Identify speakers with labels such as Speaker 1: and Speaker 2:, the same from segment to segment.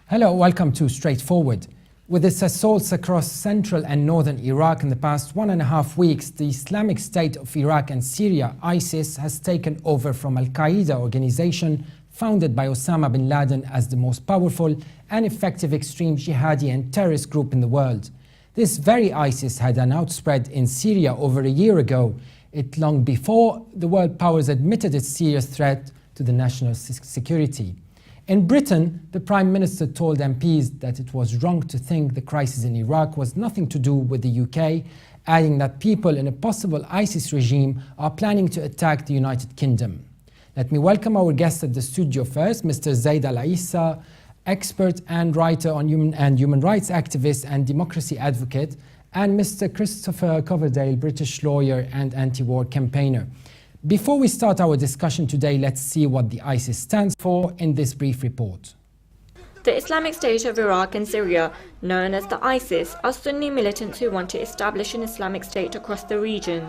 Speaker 1: Hello, welcome to Straightforward. With its assaults across central and northern Iraq in the past 1.5 weeks, the Islamic State of Iraq and Syria, ISIS, has taken over from Al-Qaida organization founded by Osama bin Laden as the most powerful and effective extreme jihadi and terrorist group in the world. This very ISIS had an outspread in Syria over a year ago, long before the world powers admitted its serious threat to the national security. In Britain, the Prime Minister told MPs that it was wrong to think the crisis in Iraq was nothing to do with the UK, adding that people in a possible ISIS regime are planning to attack the United Kingdom. Let me welcome our guest at the studio first, Mr. Zaid Al-Issa, expert and writer on human rights activist and democracy advocate, and Mr. Christopher Coverdale, British lawyer and anti-war campaigner. Before we start our discussion today, let's see what the ISIS stands for in this brief report.
Speaker 2: The Islamic State of Iraq and Syria, known as the ISIS, are Sunni militants who want to establish an Islamic State across the region.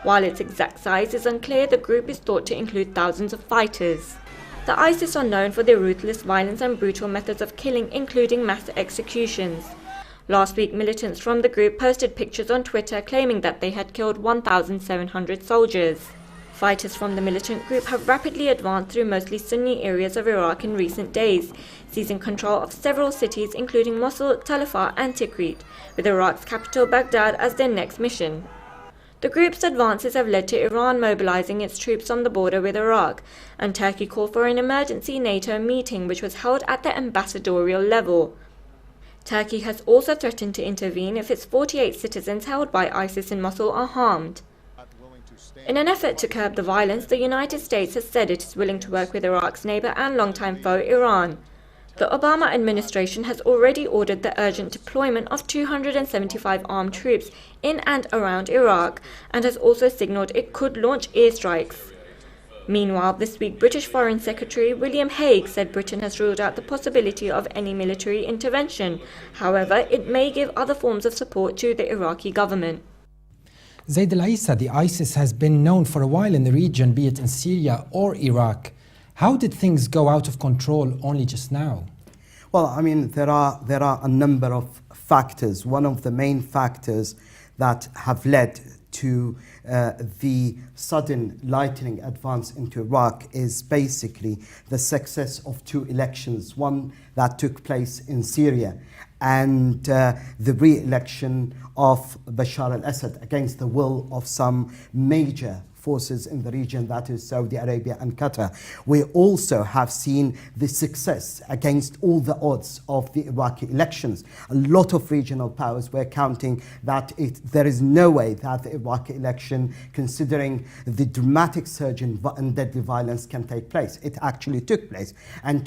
Speaker 2: While its exact size is unclear, the group is thought to include thousands of fighters. The ISIS are known for their ruthless violence and brutal methods of killing, including mass executions. Last week, militants from the group posted pictures on Twitter claiming that they had killed 1,700 soldiers. Fighters from the militant group have rapidly advanced through mostly Sunni areas of Iraq in recent days, seizing control of several cities including Mosul, Tal Afar and Tikrit, with Iraq's capital Baghdad as their next mission. The group's advances have led to Iran mobilizing its troops on the border with Iraq, and Turkey called for an emergency NATO meeting which was held at the ambassadorial level. Turkey has also threatened to intervene if its 48 citizens held by ISIS in Mosul are harmed. In an effort to curb the violence, the United States has said it is willing to work with Iraq's neighbor and longtime foe, Iran. The Obama administration has already ordered the urgent deployment of 275 armed troops in and around Iraq, and has also signaled it could launch airstrikes. Meanwhile, this week, British Foreign Secretary William Hague said Britain has ruled out the possibility of any military intervention. However, it may give other forms of support to the Iraqi government.
Speaker 1: Zaid Al-Issa, the ISIS has been known for a while in the region, be it in Syria or Iraq. How did things go out of control only just now?
Speaker 3: Well, I mean, there are a number of factors. One of the main factors that have led to the sudden lightning advance into Iraq is basically the success of two elections, one that took place in Syria and the re-election of Bashar al-Assad against the will of some major forces in the region, that is Saudi Arabia and Qatar. We also have seen the success against all the odds of the Iraqi elections. A lot of regional powers were counting that there is no way that the Iraqi election, considering the dramatic surge in deadly violence, can take place. It actually took place. And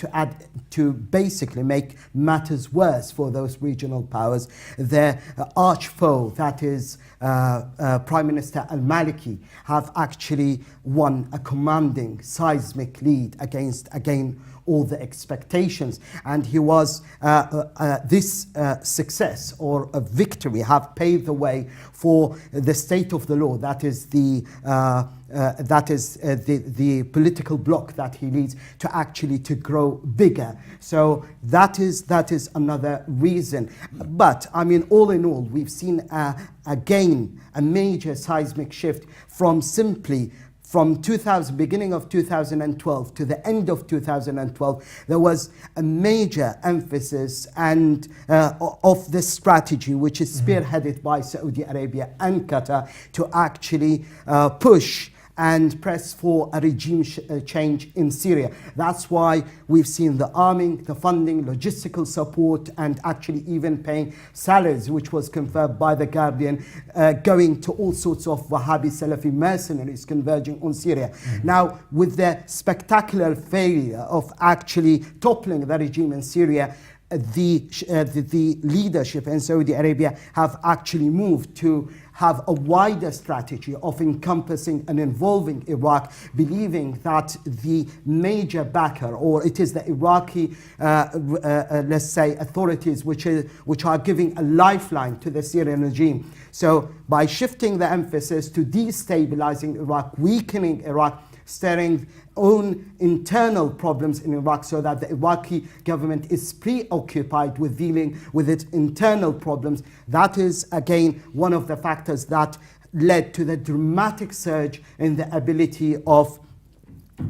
Speaker 3: to basically make matters worse for those regional powers, their arch foe, that is Prime Minister al-Maliki, have actually won a commanding seismic lead against, again, all the expectations. And he was, this success or a victory have paved the way for the state of the law, that is the political bloc that he leads, to actually to grow bigger. So that is another reason. But I mean, all in all, we've seen again a major seismic shift from beginning of 2012 to the end of 2012. There was a major emphasis and of this strategy, which is spearheaded by Saudi Arabia and Qatar, to actually push and press for a regime change in Syria. That's why we've seen the arming, the funding, logistical support, and actually even paying salaries, which was confirmed by The Guardian, going to all sorts of Wahhabi Salafi mercenaries converging on Syria. Now, with the spectacular failure of actually toppling the regime in Syria, the leadership in Saudi Arabia have actually moved to have a wider strategy of encompassing and involving Iraq, believing that the major backer, or it is the Iraqi, let's say, authorities which are giving a lifeline to the Syrian regime. So by shifting the emphasis to destabilizing Iraq, weakening Iraq, stirring own internal problems in Iraq, so that the Iraqi government is preoccupied with dealing with its internal problems. That is, again, one of the factors that led to the dramatic surge in the ability of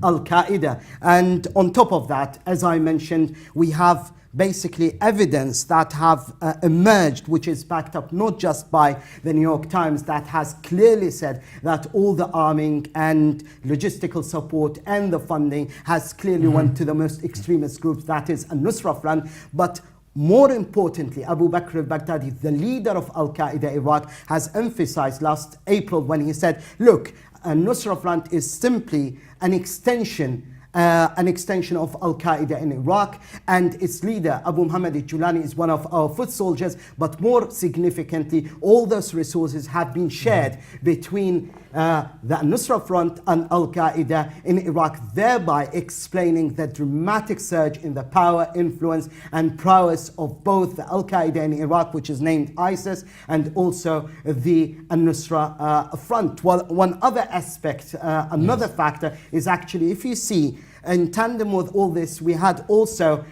Speaker 3: Al-Qaeda. And on top of that, as I mentioned, we have basically evidence that have emerged, which is backed up not just by the New York Times, that has clearly said that all the arming and logistical support and the funding has clearly went to the most extremist groups, that is Al-Nusra Front. But more importantly, Abu Bakr al-Baghdadi, the leader of Al-Qaeda Iraq, has emphasized last April when he said, look, Al-Nusra Front is simply an extension of Al-Qaeda in Iraq, and its leader, Abu Muhammad al-Julani, is one of our foot soldiers. But more significantly, all those resources have been shared between the Nusra Front and Al-Qaeda in Iraq, thereby explaining the dramatic surge in the power, influence, and prowess of both the Al-Qaeda in Iraq, which is named ISIS, and also the Nusra Front. Well, one other aspect, another factor, is actually, if you see, in tandem with all this, we had also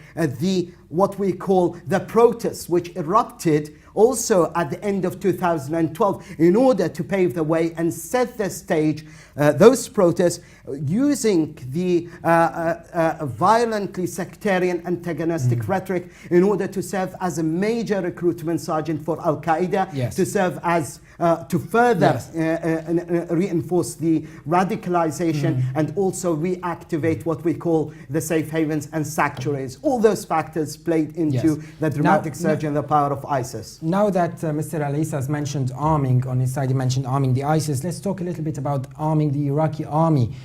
Speaker 3: what we call the protests, which erupted also at the end of 2012 in order to pave the way and set the stage. Those protests using the violently sectarian antagonistic rhetoric in order to serve as a major recruitment sergeant for Al-Qaeda, to serve as to further reinforce the radicalization and also reactivate what we call the safe havens and sanctuaries. All those factors played into the dramatic surge in the power of ISIS.
Speaker 1: Now that Mr. Al-Issa has mentioned arming, on his side he mentioned arming the ISIS, let's talk a little bit about arming the Iraqi army.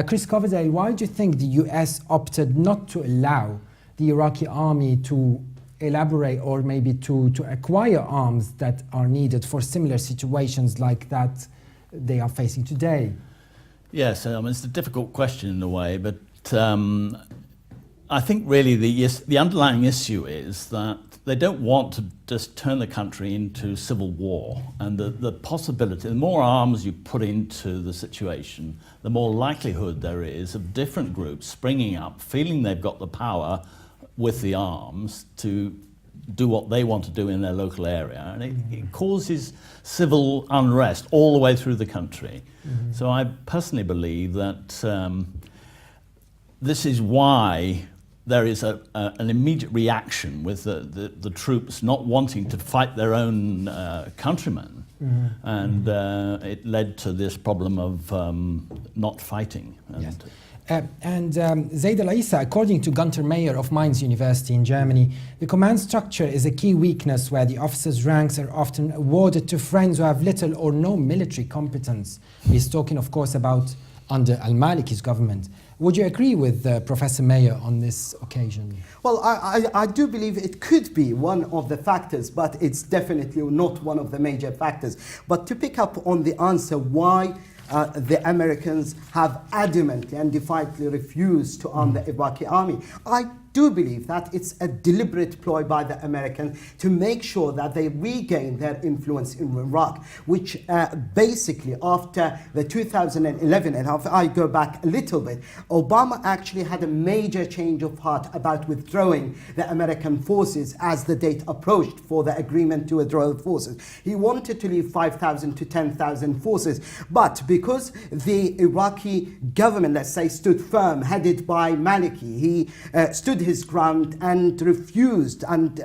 Speaker 1: Chris Coverdale, why do you think the US opted not to allow the Iraqi army to elaborate or maybe to acquire arms that are needed for similar situations like that they are facing today?
Speaker 4: Yes, it's a difficult question in a way, but I think really the underlying issue is that they don't want to just turn the country into civil war, and the possibility, the more arms you put into the situation, the more likelihood there is of different groups springing up, feeling they've got the power with the arms to do what they want to do in their local area, and it causes civil unrest all the way through the country. So I personally believe that this is why there is an immediate reaction with the troops not wanting to fight their own countrymen, and it led to this problem of not fighting.
Speaker 1: Zaid Al-Issa, according to Gunter Mayer of Mainz University in Germany, the command structure is a key weakness where the officers' ranks are often awarded to friends who have little or no military competence. He's talking, of course, about under al-Maliki's government. Would you agree with Professor Mayer on this occasion?
Speaker 3: Well, I do believe it could be one of the factors, but it's definitely not one of the major factors. But to pick up on the answer why the Americans have adamantly and defiantly refused to arm the Iraqi army, I do believe that it's a deliberate ploy by the Americans to make sure that they regain their influence in Iraq, which basically after the 2011, and if I go back a little bit, Obama actually had a major change of heart about withdrawing the American forces as the date approached for the agreement to withdraw the forces. He wanted to leave 5,000 to 10,000 forces, but because the Iraqi government, let's say, stood firm, headed by Maliki, he stood his ground and refused, and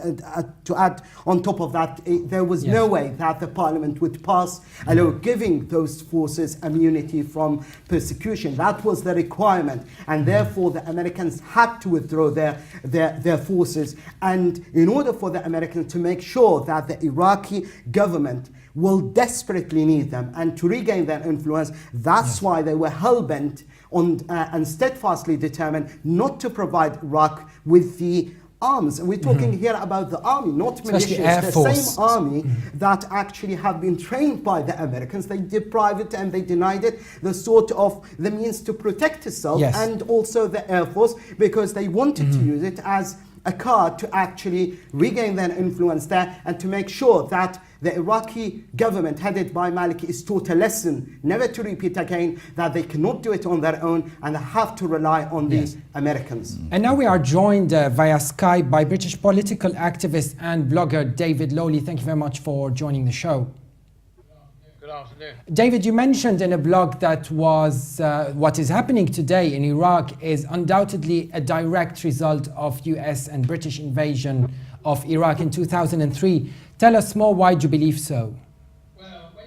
Speaker 3: to add on top of that, there was no way that the parliament would pass a law giving those forces immunity from persecution. That was the requirement, and therefore the Americans had to withdraw their forces. And in order for the Americans to make sure that the Iraqi government will desperately need them and to regain their influence, that's why they were hell-bent on and steadfastly determined not to provide Iraq with the arms. And we're talking here about the army, not militias, the same army that actually have been trained by the Americans. They deprived it and they denied it the sort of the means to protect itself, and also the Air Force, because they wanted to use it as a card to actually regain their influence there and to make sure that the Iraqi government headed by Maliki is taught a lesson never to repeat again, that they cannot do it on their own and they have to rely on these Americans.
Speaker 1: And now we are joined via Skype by British political activist and blogger David Lowley. Thank you very much for joining the show.
Speaker 5: Good afternoon.
Speaker 1: David, you mentioned in a blog that what is happening today in Iraq is undoubtedly a direct result of US and British invasion of Iraq in 2003. Tell us more, why do you believe so?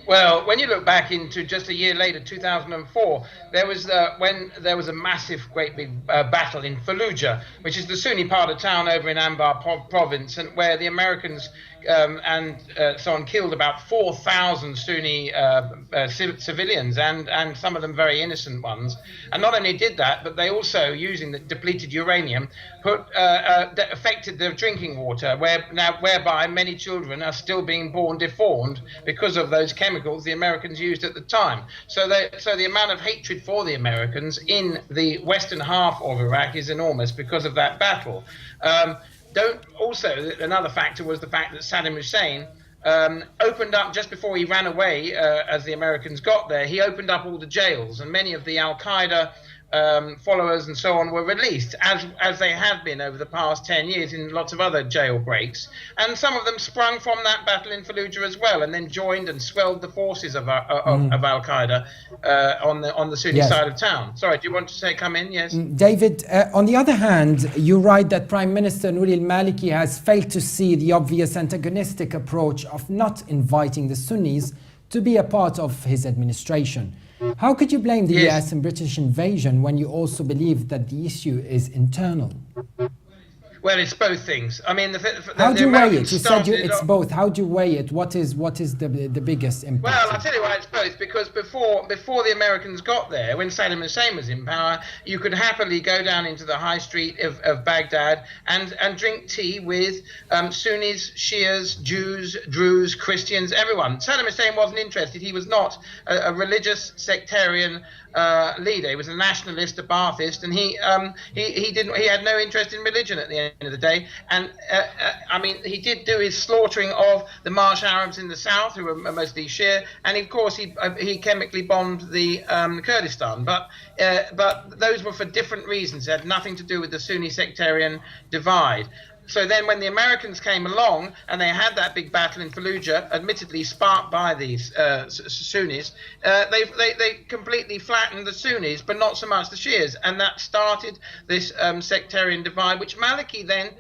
Speaker 5: Well, when you look back into just a year later, 2004, there was a massive, great big battle in Fallujah, which is the Sunni part of town over in Anbar province, and where the Americans and so on killed about 4,000 Sunni civilians, and some of them very innocent ones. And not only did that, but they also, using the depleted uranium, affected their drinking water, whereby many children are still being born deformed because of those chemicals the Americans used at the time. So the amount of hatred for the Americans in the western half of Iraq is enormous because of that battle. Another factor was the fact that Saddam Hussein opened up, just before he ran away, as the Americans got there, he opened up all the jails, and many of the Al-Qaida followers and so on were released, as they have been over the past 10 years in lots of other jailbreaks. And some of them sprung from that battle in Fallujah as well, and then joined and swelled the forces of Al-Qaida on the Sunni side of town. Sorry, do you want to come in? Yes.
Speaker 1: David, on the other hand, you write that Prime Minister Nouri al-Maliki has failed to see the obvious antagonistic approach of not inviting the Sunnis to be a part of his administration. How could you blame the US and British invasion when you also believe that the issue is internal?
Speaker 5: Well, it's both things. I mean,
Speaker 1: how do you weigh it? You said it's both. How do you weigh it? What is the biggest impact?
Speaker 5: Well, I'll tell you why it's both. Because before the Americans got there, when Saddam Hussein was in power, you could happily go down into the high street of Baghdad and drink tea with Sunnis, Shias, Jews, Druze, Christians, everyone. Saddam Hussein wasn't interested. He was not a religious sectarian leader. He was a nationalist, a Ba'athist, and he had no interest in religion at the end of the day. And I mean, he did do his slaughtering of the Marsh Arabs in the south, who were mostly Shia, and of course he chemically bombed the Kurdistan. But those were for different reasons. It had nothing to do with the Sunni sectarian divide. So then when the Americans came along and they had that big battle in Fallujah, admittedly sparked by these Sunnis, they completely flattened the Sunnis, but not so much the Shias. And that started this sectarian divide, which Maliki then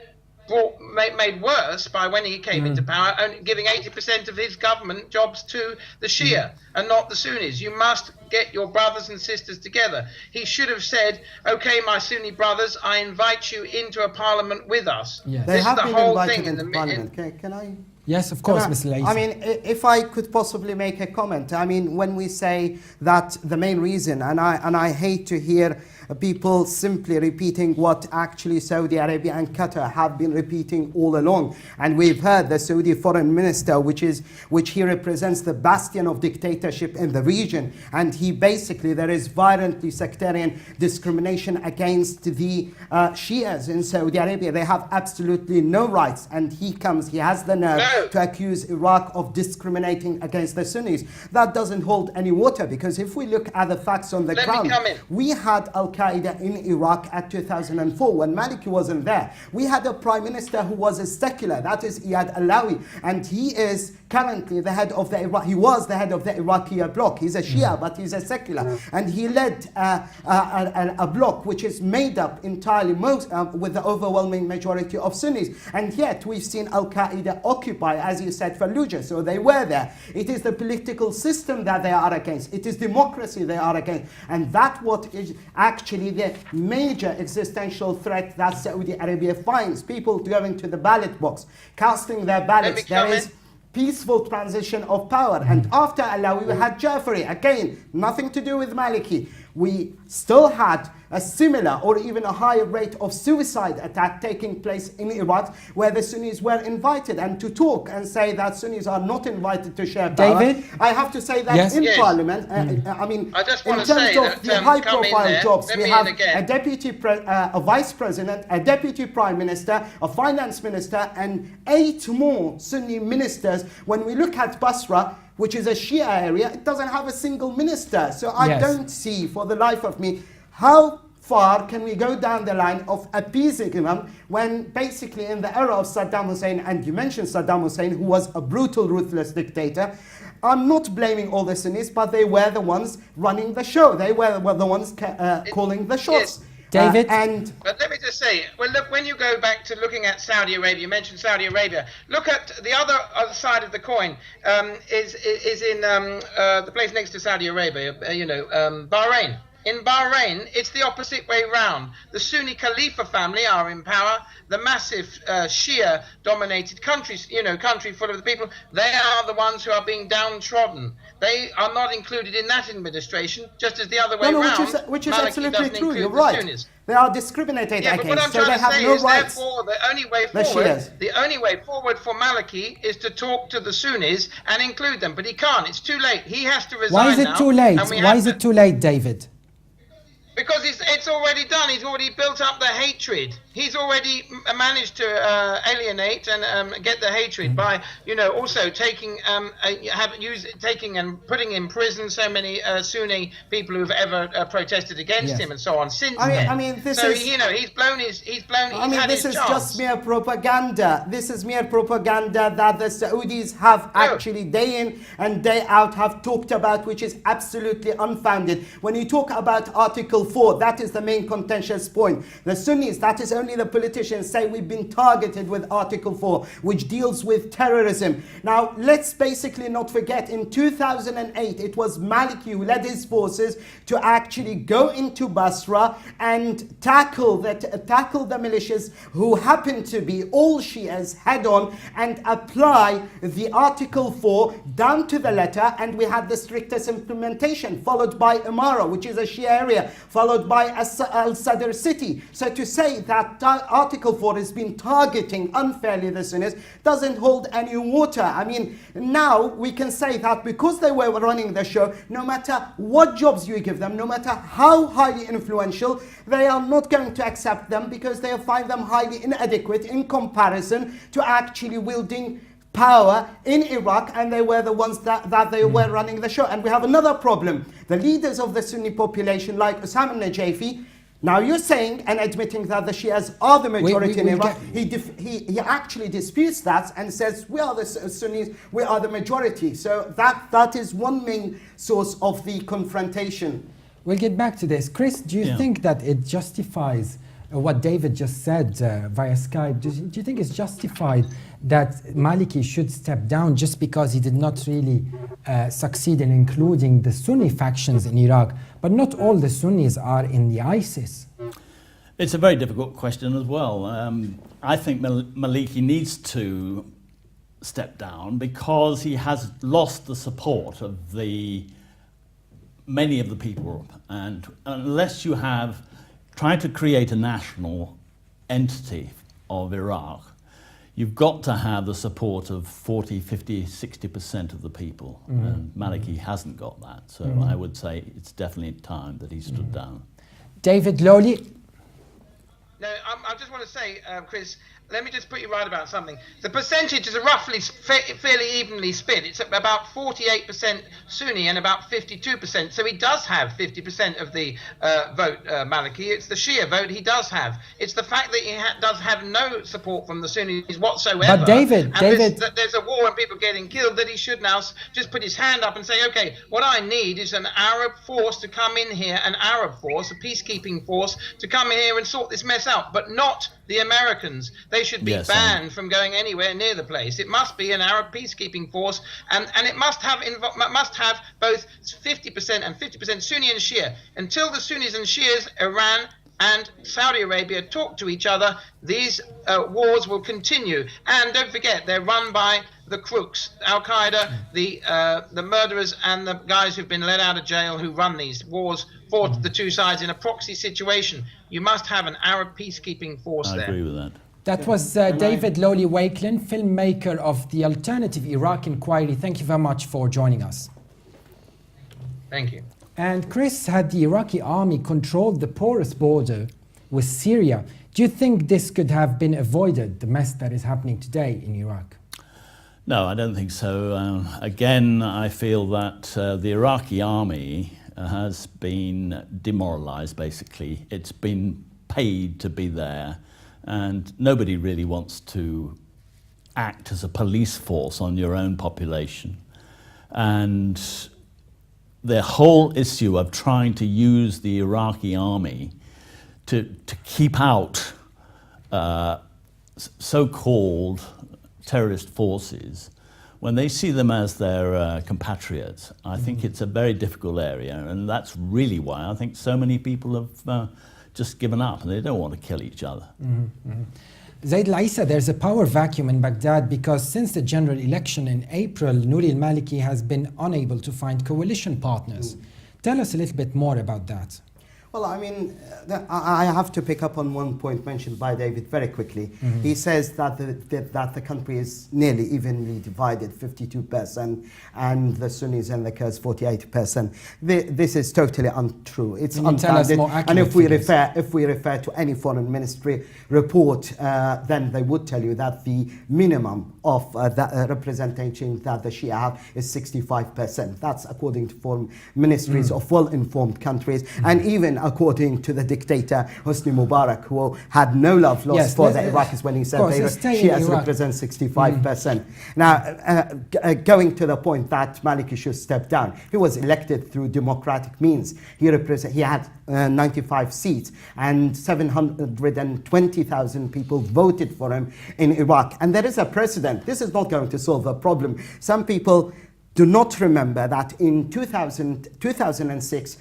Speaker 5: made worse by when he came into power, only giving 80% of his government jobs to the Shia and not the Sunnis. You must get your brothers and sisters together. He should have said, okay, my Sunni brothers, I invite you into a parliament with us.
Speaker 3: Yes. They have been invited into parliament. Can I?
Speaker 1: Yes, of course, Mr. Lacy.
Speaker 3: I mean, if I could possibly make a comment. I mean, when we say that the main reason, and I hate to hear people simply repeating what actually Saudi Arabia and Qatar have been repeating all along. And we've heard the Saudi foreign minister, which he represents the bastion of dictatorship in the region. And he basically, there is violently sectarian discrimination against the Shias in Saudi Arabia. They have absolutely no rights. And he has the nerve to accuse Iraq of discriminating against the Sunnis. That doesn't hold any water, because if we look at the facts on the ground, we had Al-Qaida in Iraq at 2004 when Maliki wasn't there. We had a prime minister who was a secular, that is Iyad Allawi, and he is currently the head of he was the head of the Iraqi bloc. He's a Shia, but he's a secular, and he led a bloc which is made up entirely with the overwhelming majority of Sunnis. And yet we've seen Al-Qaida occupy, as you said, Fallujah. So they were there. It is the political system that they are against. It is democracy they are against. And that's what is actually the major existential threat that Saudi Arabia finds. People going to the ballot box, casting their ballots. There is peaceful transition of power. And after Allawi, we had Jafari. Again, nothing to do with Maliki. We still had a similar or even a higher rate of suicide attack taking place in Iraq, where the Sunnis were invited. And to talk and say that Sunnis are not invited to share power,
Speaker 1: David?
Speaker 3: I have to say that
Speaker 1: Yes.
Speaker 3: in
Speaker 5: Yes.
Speaker 3: Parliament, I mean,
Speaker 5: I just
Speaker 3: in
Speaker 5: wanna
Speaker 3: terms
Speaker 5: say
Speaker 3: of
Speaker 5: that,
Speaker 3: the
Speaker 5: come in
Speaker 3: high-profile
Speaker 5: there,
Speaker 3: jobs,
Speaker 5: let
Speaker 3: we
Speaker 5: me
Speaker 3: have
Speaker 5: in again.
Speaker 3: a vice president, a deputy prime minister, a finance minister, and 8 more Sunni ministers. When we look at Basra, which is a Shia area, it doesn't have a single minister. So I
Speaker 1: Yes.
Speaker 3: don't see for the life of me how far can we go down the line of appeasing them when basically in the era of Saddam Hussein, and you mentioned Saddam Hussein, who was a brutal, ruthless dictator. I'm not blaming all the Sunnis, but they were the ones running the show. They were the ones calling the shots.
Speaker 1: David?
Speaker 5: But let me just say, well, look, when you go back to looking at Saudi Arabia, you mentioned Saudi Arabia. Look at the other side of the coin. Is in the place next to Saudi Arabia, Bahrain. In Bahrain, it's the opposite way round. The Sunni Khalifa family are in power. The massive Shia-dominated country full of the people, they are the ones who are being downtrodden. They are not included in that administration, just as the other way round.
Speaker 3: Which is
Speaker 5: Maliki
Speaker 3: absolutely
Speaker 5: doesn't
Speaker 3: true.
Speaker 5: include
Speaker 3: You're
Speaker 5: the
Speaker 3: right.
Speaker 5: Sunnis.
Speaker 3: They are discriminated
Speaker 5: Yeah, but what I'm
Speaker 3: against, so they
Speaker 5: trying to
Speaker 3: have
Speaker 5: say
Speaker 3: no
Speaker 5: is,
Speaker 3: rights.
Speaker 5: therefore, the only way
Speaker 3: The
Speaker 5: forward,
Speaker 3: Shias.
Speaker 5: for Maliki is to talk to the Sunnis and include them. But he can't. It's too late. He has to resign
Speaker 1: Why is it
Speaker 5: now,
Speaker 1: too late?
Speaker 5: and we
Speaker 1: Why
Speaker 5: have
Speaker 1: is
Speaker 5: to-
Speaker 1: it too late, David?
Speaker 5: Because it's already done. He's already built up the hatred. He's already managed to alienate and get the hatred by, also taking and putting in prison so many Sunni people who've ever protested against
Speaker 1: Yes.
Speaker 5: him and so on. Since
Speaker 3: I
Speaker 5: then,
Speaker 3: mean, this
Speaker 5: so
Speaker 3: is-
Speaker 5: he's blown his.
Speaker 3: I mean,
Speaker 5: had
Speaker 3: this
Speaker 5: his
Speaker 3: is
Speaker 5: chance.
Speaker 3: just mere propaganda. This is mere propaganda that the Saudis have actually day in and day out have talked about, which is absolutely unfounded. When you talk about Article 4, that is the main contentious point. The Sunnis, that is only the politicians, say we've been targeted with Article 4, which deals with terrorism. Now, let's basically not forget, in 2008, it was Maliki who led his forces to actually go into Basra and tackle the militias who happen to be all Shias head on and apply the Article 4 down to the letter, and we had the strictest implementation, followed by Amara, which is a Shia area, followed by Al-Sadr city. So to say that Article 4 has been targeting unfairly the Sunnis doesn't hold any water. I mean, now we can say that because they were running the show, no matter what jobs you give them, no matter how highly influential, they are not going to accept them because they find them highly inadequate in comparison to actually wielding power in Iraq, and they were the ones that they were running the show. And we have another problem. The leaders of the Sunni population, like Osama Najafi, now you're saying and admitting that the Shias are the majority in Iraq. He actually disputes that and says we are the Sunnis, we are the majority. So that is one main source of the confrontation.
Speaker 1: We'll get back to this. Chris, do you think that it justifies what David just said via Skype? Do you think it's justified that Maliki should step down just because he did not really succeed in including the Sunni factions in Iraq? But not all the Sunnis are in the ISIS.
Speaker 4: It's a very difficult question as well. I think Maliki needs to step down because he has lost the support of many of the people. And unless you have tried to create a national entity of Iraq, you've got to have the support of 40, 50, 60% of the people. And Maliki hasn't got that. So I would say it's definitely time that he stood down.
Speaker 1: David Lowley?
Speaker 5: No, I just want to say, Chris, let me just put you right about something. The percentage is roughly fairly evenly split. It's about 48% Sunni and about 52%. So he does have 50% of the vote, Maliki. It's the Shia vote he does have. It's the fact that he does have no support from the Sunnis whatsoever.
Speaker 1: But David,
Speaker 5: there's a war and people getting killed, that he should now just put his hand up and say, okay, what I need is an Arab force to come in here, an Arab force, a peacekeeping force, to come in here and sort this mess out, but not the Americans. They should be banned from going anywhere near the place. It must be an Arab peacekeeping force, and it must have both 50% and 50% Sunni and Shia. Until the Sunnis and Shias, Iran and Saudi Arabia, talk to each other, these wars will continue. And don't forget, they're run by the crooks, Al-Qaida, the murderers, and the guys who've been let out of jail who run these wars for the two sides in a proxy situation. You must have an Arab peacekeeping force there.
Speaker 4: I agree with that.
Speaker 1: That was David Lowley-Wakelin, filmmaker of the Alternative Iraq Inquiry. Thank you very much for joining us.
Speaker 5: Thank you.
Speaker 1: And Chris, had the Iraqi army controlled the porous border with Syria, do you think this could have been avoided, the mess that is happening today in Iraq?
Speaker 4: No, I don't think so. Again, I feel that the Iraqi army has been demoralized, basically. It's been paid to be there, and nobody really wants to act as a police force on your own population. And the whole issue of trying to use the Iraqi army to keep out so-called terrorist forces, when they see them as their compatriots, I think it's a very difficult area, and that's really why I think so many people have just given up and they don't want to kill each other.
Speaker 1: Zaid Al-Issa, there's a power vacuum in Baghdad because since the general election in April, Nouri al-Maliki has been unable to find coalition partners. Tell us a little bit more about that.
Speaker 3: Well, I mean, I have to pick up on one point mentioned by David very quickly. He says that the country is nearly evenly divided, 52%, and the Sunnis and the Kurds 48%. This is totally untrue. It's unfounded. And if we refer to any foreign ministry report, then they would tell you that the minimum of the representation that the Shia have is 65%. That's according to foreign ministries of well-informed countries, and even according to the dictator Hosni Mubarak, who had no love lost for the Iraqis when he said Shias represent 65%. Now, going to the point that Maliki should step down, he was elected through democratic means. He had 95 seats, and 720,000 people voted for him in Iraq. And there is a precedent. This is not going to solve a problem. Some people do not remember that in 2006,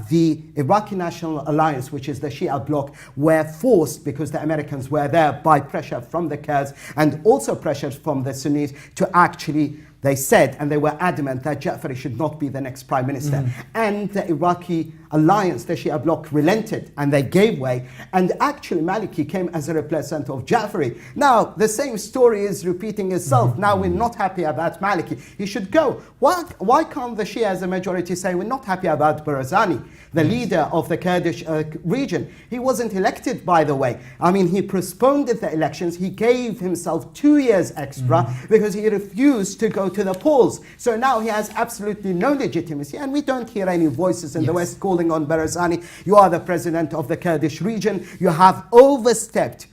Speaker 3: the Iraqi National Alliance, which is the Shia bloc, were forced, because the Americans were there, by pressure from the Kurds and also pressure from the Sunnis, to actually, they said, and they were adamant that Ja'fari should not be the next prime minister. And the Iraqi alliance, the Shia bloc, relented and they gave way. And actually Maliki came as a replacement of Ja'fari. Now, the same story is repeating itself. Now we're not happy about Maliki. He should go. Why can't the Shia as a majority say we're not happy about Barzani, the leader of the Kurdish region? He wasn't elected, by the way. I mean, he postponed the elections. He gave himself 2 years extra because he refused to go to the polls. So now he has absolutely no legitimacy, and we don't hear any voices in the West calling on Barzani. You are the president of the Kurdish region. You have overstepped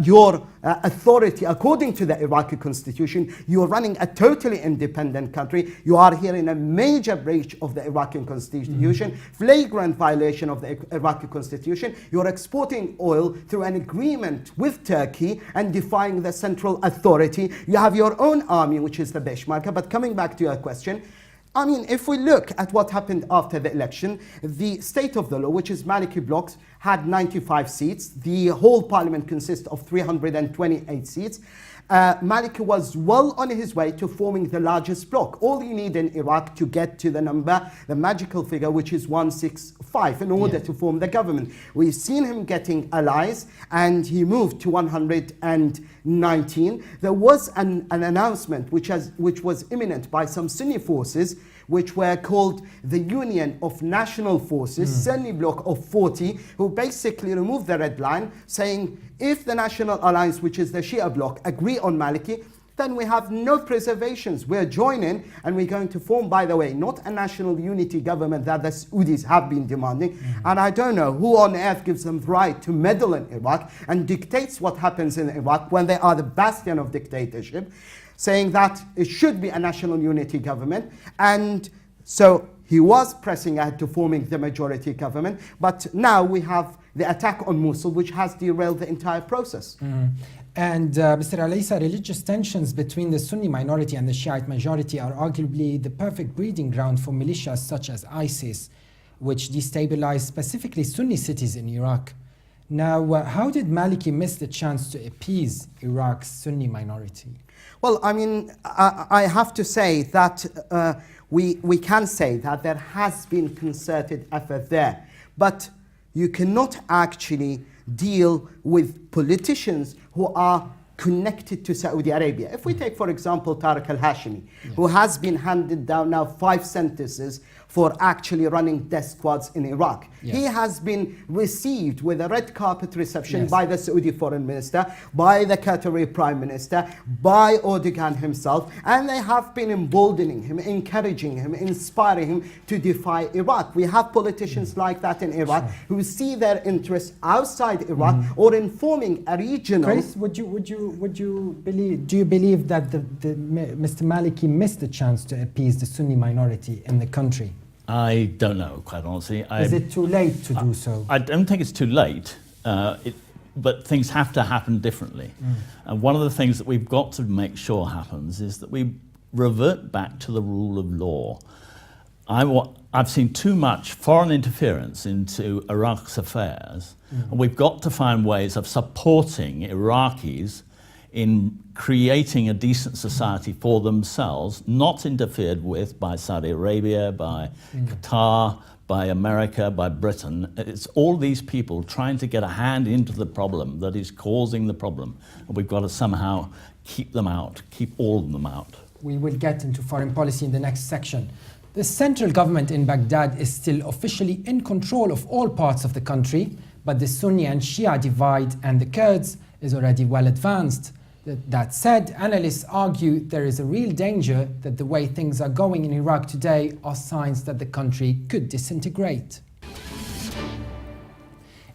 Speaker 3: your authority according to the Iraqi constitution. You are running a totally independent country. You are here in a major breach of the Iraqi constitution, flagrant violation of the Iraqi constitution. You are exporting oil through an agreement with Turkey and defying the central authority. You have your own army, which is the Peshmerga. But coming back to your question, I mean, if we look at what happened after the election, the state of the law, which is Maliki blocks, had 95 seats. The whole parliament consists of 328 seats. Maliki was well on his way to forming the largest bloc. All you need in Iraq to get to the number, the magical figure, which is 165, in order to form the government. We've seen him getting allies, and he moved to 119. There was an announcement which was imminent by some Sunni forces, which were called the Union of National Forces, Sunni bloc of 40, who basically removed the red line, saying if the National Alliance, which is the Shia bloc, agree on Maliki, then we have no preservations. We're joining, and we're going to form, by the way, not a national unity government that the Saudis have been demanding. And I don't know who on earth gives them the right to meddle in Iraq and dictates what happens in Iraq when they are the bastion of dictatorship, saying that it should be a national unity government. And so he was pressing ahead to forming the majority government. But now we have the attack on Mosul, which has derailed the entire process.
Speaker 1: And Mr. Al-Issa, religious tensions between the Sunni minority and the Shiite majority are arguably the perfect breeding ground for militias such as ISIS, which destabilize specifically Sunni cities in Iraq. Now, how did Maliki miss the chance to appease Iraq's Sunni minority?
Speaker 3: Well, I mean, I have to say that we can say that there has been concerted effort there, but you cannot actually deal with politicians who are connected to Saudi Arabia. If we take, for example, Tariq al-Hashimi, who has been handed down now 5 sentences for actually running death squads in Iraq.
Speaker 1: Yes.
Speaker 3: He has been received with a red carpet reception by the Saudi foreign minister, by the Qatari prime minister, by Erdogan himself, and they have been emboldening him, encouraging him, inspiring him to defy Iraq. We have politicians like that in Iraq who see their interests outside Iraq or in forming a regional...
Speaker 1: Chris, do you believe that Mr. Maliki missed the chance to appease the Sunni minority in the country?
Speaker 4: I don't know, quite honestly.
Speaker 1: Is it too late to do so?
Speaker 4: I don't think it's too late, but things have to happen differently. And one of the things that we've got to make sure happens is that we revert back to the rule of law. I've seen too much foreign interference into Iraq's affairs, and we've got to find ways of supporting Iraqis in creating a decent society for themselves, not interfered with by Saudi Arabia, by Qatar, by America, by Britain. It's all these people trying to get a hand into the problem that is causing the problem. And we've got to somehow keep them out, keep all of them out.
Speaker 1: We will get into foreign policy in the next section. The central government in Baghdad is still officially in control of all parts of the country, but the Sunni and Shia divide and the Kurds is already well advanced. That said, analysts argue there is a real danger that the way things are going in Iraq today are signs that the country could disintegrate.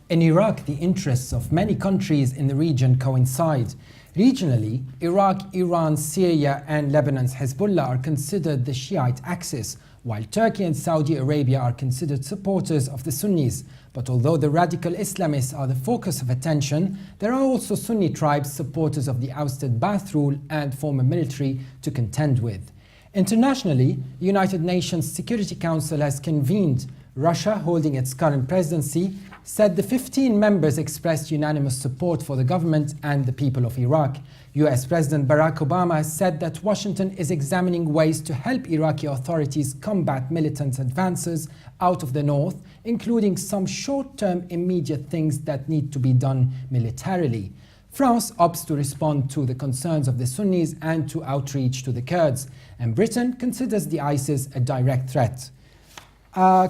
Speaker 1: In Iraq, the interests of many countries in the region coincide. Regionally, Iraq, Iran, Syria and Lebanon's Hezbollah are considered the Shiite axis, while Turkey and Saudi Arabia are considered supporters of the Sunnis. But although the radical Islamists are the focus of attention, there are also Sunni tribes supporters of the ousted Ba'ath rule and former military to contend with. Internationally, the United Nations Security Council has convened. Russia, holding its current presidency, said the 15 members expressed unanimous support for the government and the people of Iraq. US President Barack Obama has said that Washington is examining ways to help Iraqi authorities combat militant advances out of the north, including some short-term immediate things that need to be done militarily. France opts to respond to the concerns of the Sunnis and to outreach to the Kurds, and Britain considers the ISIS a direct threat.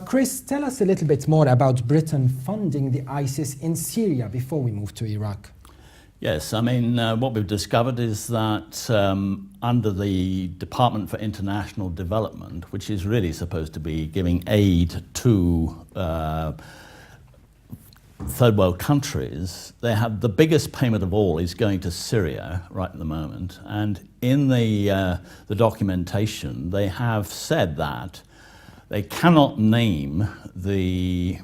Speaker 1: Chris, tell us a little bit more about Britain funding the ISIS in Syria before we move to Iraq.
Speaker 4: Yes, I mean, what we've discovered is that under the Department for International Development, which is really supposed to be giving aid to third world countries, they have the biggest payment of all is going to Syria right at the moment. And in the documentation, they have said that they cannot name the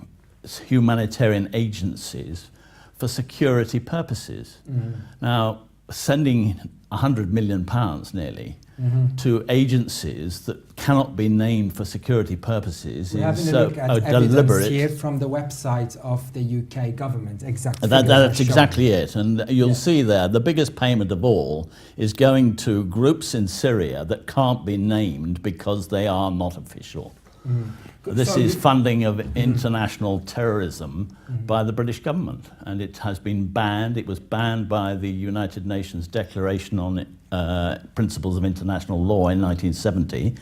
Speaker 4: humanitarian agencies for security purposes. Now, sending £100 million nearly to agencies that cannot be named for security purposes is so deliberate.
Speaker 1: Here from the website of the UK government, exactly.
Speaker 4: That's exactly it, and you'll see there the biggest payment of all is going to groups in Syria that can't be named because they are not official. This is funding of international terrorism by the British government, and it has been banned. It was banned by the United Nations Declaration on Principles of International Law in 1970,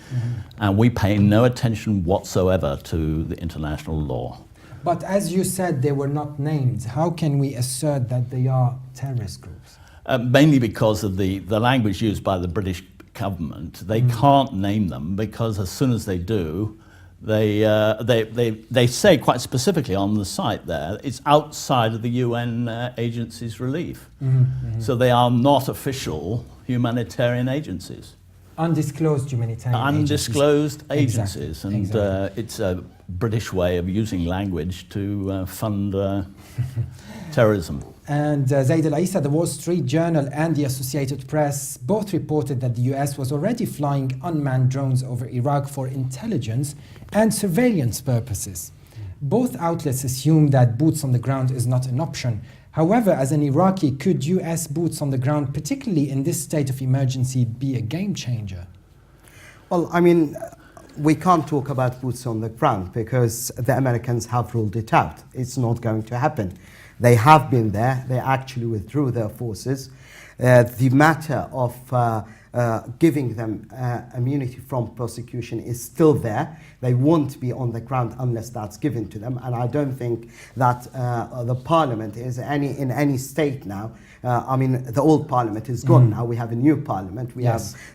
Speaker 4: and we pay no attention whatsoever to the international law.
Speaker 1: But as you said, they were not named. How can we assert that they are terrorist groups?
Speaker 4: Mainly because of the language used by the British government. They can't name them because as soon as they do, they say quite specifically on the site there, it's outside of the UN agency's relief. So they are not official humanitarian agencies.
Speaker 1: Undisclosed humanitarian
Speaker 4: Undisclosed agencies.
Speaker 1: Exactly.
Speaker 4: And it's a British way of using language to fund terrorism.
Speaker 1: And Zaid al-Issa, the Wall Street Journal and the Associated Press both reported that the US was already flying unmanned drones over Iraq for intelligence and surveillance purposes. Both outlets assume that boots on the ground is not an option. However, as an Iraqi, could US boots on the ground, particularly in this state of emergency, be a game changer?
Speaker 3: Well, I mean, we can't talk about boots on the ground because the Americans have ruled it out. It's not going to happen. They have been there. They actually withdrew their forces. The matter of giving them immunity from prosecution is still there. They won't be on the ground unless that's given to them. And I don't think that the parliament is in any state now. I mean, the old parliament is gone now. We have a new parliament. We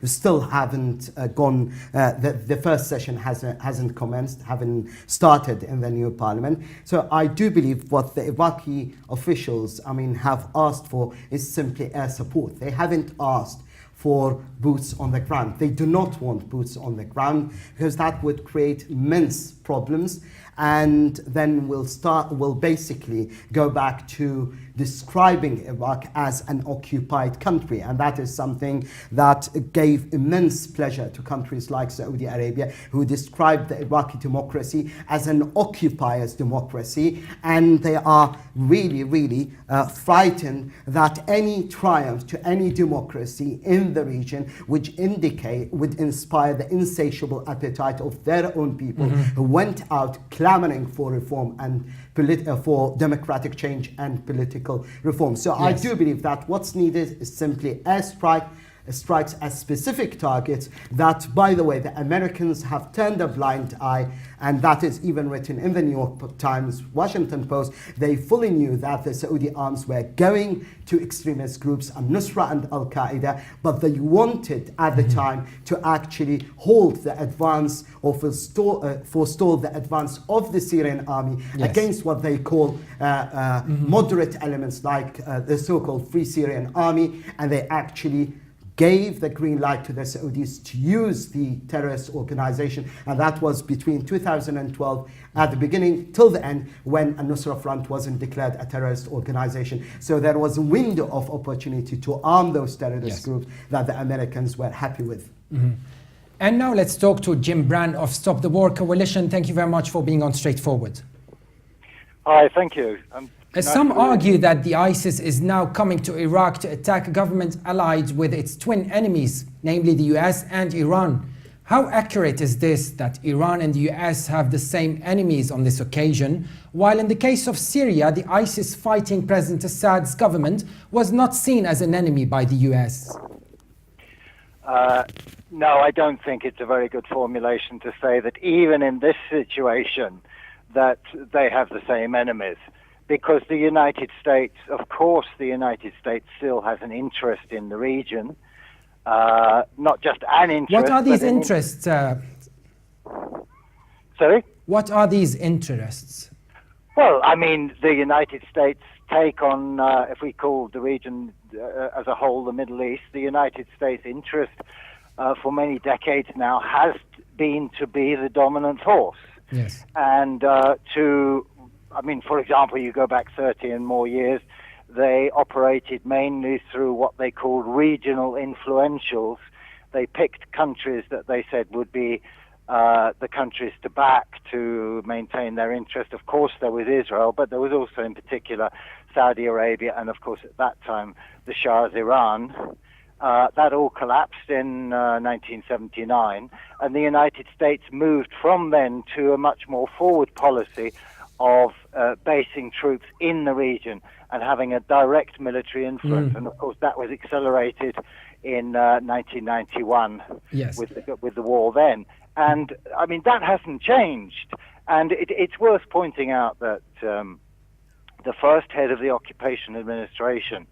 Speaker 3: still haven't gone. The first session hasn't commenced, haven't started in the new parliament. So I do believe what the Iraqi officials, have asked for is simply air support. They haven't asked for boots on the ground. They do not want boots on the ground because that would create immense problems, and then we'll basically go back to describing Iraq as an occupied country, and that is something that gave immense pleasure to countries like Saudi Arabia, who described the Iraqi democracy as an occupier's democracy, and they are really frightened that any triumph to any democracy in the region would inspire the insatiable appetite of their own people who went out clamoring for reform and for democratic change and political reform. So I do believe that what's needed is simply strikes at specific targets that, by the way, the Americans have turned a blind eye, and that is even written in the New York Times, Washington Post. They fully knew that the Saudi arms were going to extremist groups, Al-Nusra and Al-Qaida, but they wanted at the time to actually halt the advance or forestall the advance of the Syrian army against what they call moderate elements like the so-called Free Syrian Army, and they actually gave the green light to the Saudis to use the terrorist organization, and that was between 2012 at the beginning till the end, when Al-Nusra Front wasn't declared a terrorist organization. So there was a window of opportunity to arm those terrorist groups that the Americans were happy with.
Speaker 1: And now let's talk to Jim Brand of Stop the War Coalition. Thank you very much for being on Straightforward.
Speaker 6: Hi, thank you.
Speaker 1: Some argue that the ISIS is now coming to Iraq to attack a government allied with its twin enemies, namely the US and Iran. How accurate is this, that Iran and the US have the same enemies on this occasion, while in the case of Syria, the ISIS fighting President Assad's government was not seen as an enemy by the US?
Speaker 6: No, I don't think it's a very good formulation to say that even in this situation that they have the same enemies. Because the United States, of course, the United States still has an interest in the region, not just an interest.
Speaker 1: What are these interests?
Speaker 6: Sorry?
Speaker 1: What are these interests?
Speaker 6: Well, I mean, the United States take on, if we call the region as a whole the Middle East, the United States interest for many decades now has been to be the dominant force.
Speaker 1: Yes.
Speaker 6: And for example, you go back 30 and more years, they operated mainly through what they called regional influentials. They picked countries that they said would be the countries to back to maintain their interest. Of course, there was Israel, but there was also in particular Saudi Arabia and, of course, at that time, the Shah's Iran. That all collapsed in 1979, and the United States moved from then to a much more forward policy of basing troops in the region and having a direct military influence. And of course that was accelerated in 1991 with the war then. And I mean, that hasn't changed. And it's worth pointing out that the first head of the occupation administration,